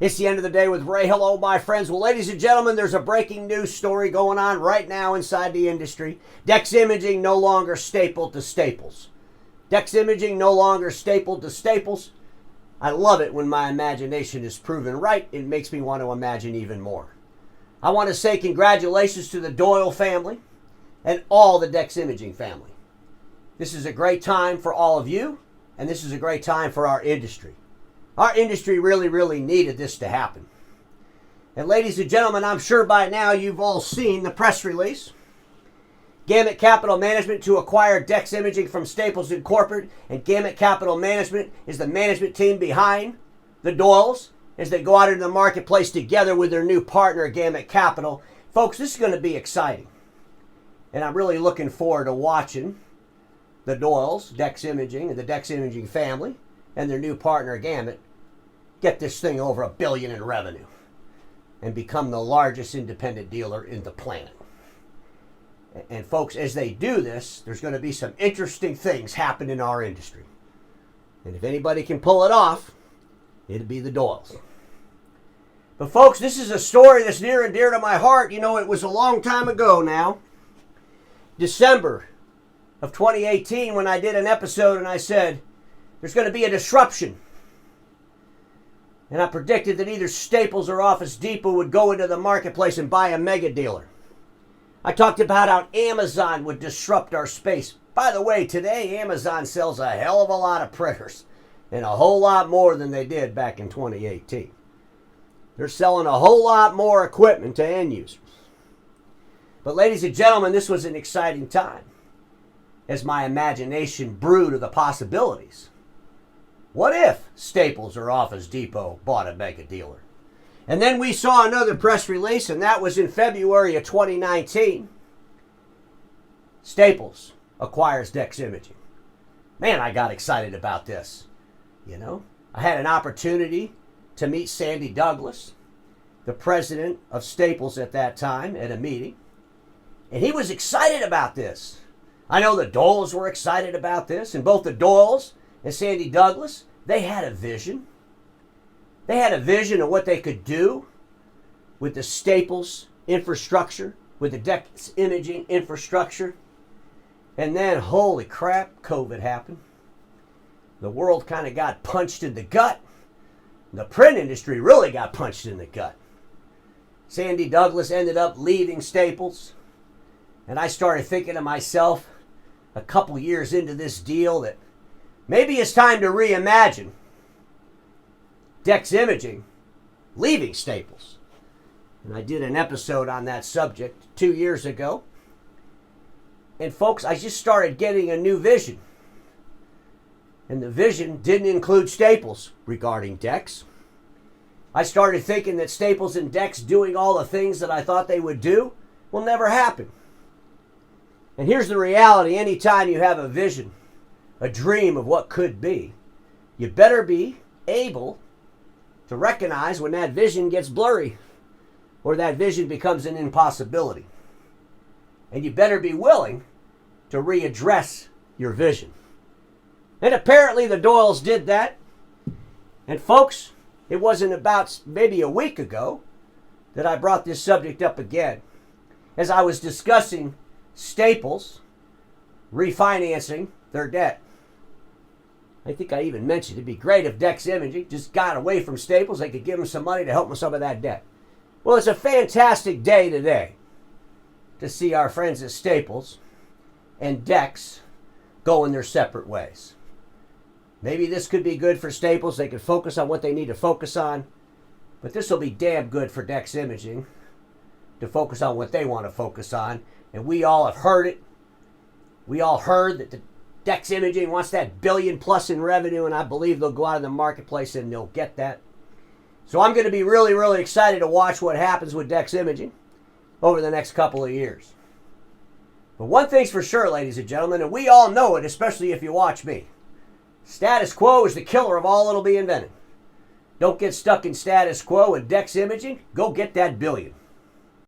It's the end of the day with Ray. Hello, my friends. Well, ladies and gentlemen, there's a breaking news story going on right now inside the industry. Dex Imaging no longer stapled to staples. Dex Imaging no longer stapled to staples. I love it when my imagination is proven right. It makes me want to imagine even more. I want to say congratulations to the Doyle family and all the Dex Imaging family. This is a great time for all of you, and this is a great time for our industry. Our industry really needed this to happen. And ladies and gentlemen, I'm sure by now you've all seen the press release. Gamut Capital Management to acquire Dex Imaging from Staples Incorporated, and Gamut Capital Management is the management team behind the Doyles as they go out into the marketplace together with their new partner, Gamut Capital. Folks, this is going to be exciting. And I'm really looking forward to watching the Doyles, Dex Imaging, and the Dex Imaging family, and their new partner, Gamut, get this thing over $1 billion in revenue and become the largest independent dealer in the planet. And folks, as they do this, there's going to be some interesting things happen in our industry. And if anybody can pull it off, it'll be the Doyles. But folks, this is a story that's near and dear to my heart. You know, it was a long time ago now. December of 2018 when I did an episode and I said, there's going to be a disruption. And I predicted that either Staples or Office Depot would go into the marketplace and buy a mega dealer. I talked about how Amazon would disrupt our space. By the way, today Amazon sells a hell of a lot of printers and a whole lot more than they did back in 2018. They're selling a whole lot more equipment to end users. But ladies and gentlemen, this was an exciting time as my imagination brewed of the possibilities. What if Staples or Office Depot bought a mega dealer? And then we saw another press release, and that was in February of 2019. Staples acquires Dex Imaging. Man, I got excited about this. You know, I had an opportunity to meet Sandy Douglas, the president of Staples at that time, at a meeting. And he was excited about this. I know the Doyles were excited about this, and both the Doyles and Sandy Douglas, they had a vision. They had a vision of what they could do with the Staples infrastructure, with the Dex Imaging infrastructure. And then, holy crap, COVID happened. The world kind of got punched in the gut. The print industry really got punched in the gut. Sandy Douglas ended up leaving Staples. And I started thinking to myself, a couple years into this deal, that maybe it's time to reimagine Dex Imaging leaving Staples. And I did an episode on that subject 2 years ago. And folks, I just started getting a new vision. And the vision didn't include Staples regarding Dex. I started thinking that Staples and Dex doing all the things that I thought they would do will never happen. And here's the reality. Anytime you have a vision, a dream of what could be, you better be able to recognize when that vision gets blurry or that vision becomes an impossibility. And you better be willing to readdress your vision. And apparently the Doyles did that. And folks, it wasn't about maybe a week ago that I brought this subject up again as I was discussing Staples refinancing their debt. I think I even mentioned it'd be great if Dex Imaging just got away from Staples. They could give them some money to help with some of that debt. Well, it's a fantastic day today to see our friends at Staples and Dex going their separate ways. Maybe this could be good for Staples. They could focus on what they need to focus on. But this will be damn good for Dex Imaging to focus on what they want to focus on. And we all have heard it. We all heard that the Dex Imaging wants that $1 billion plus in revenue, and I believe they'll go out in the marketplace and they'll get that. So I'm going to be really excited to watch what happens with Dex Imaging over the next couple of years. But one thing's for sure, ladies and gentlemen, and we all know it, especially if you watch me. Status quo is the killer of all that'll be invented. Don't get stuck in status quo. With Dex Imaging, go get that $1 billion.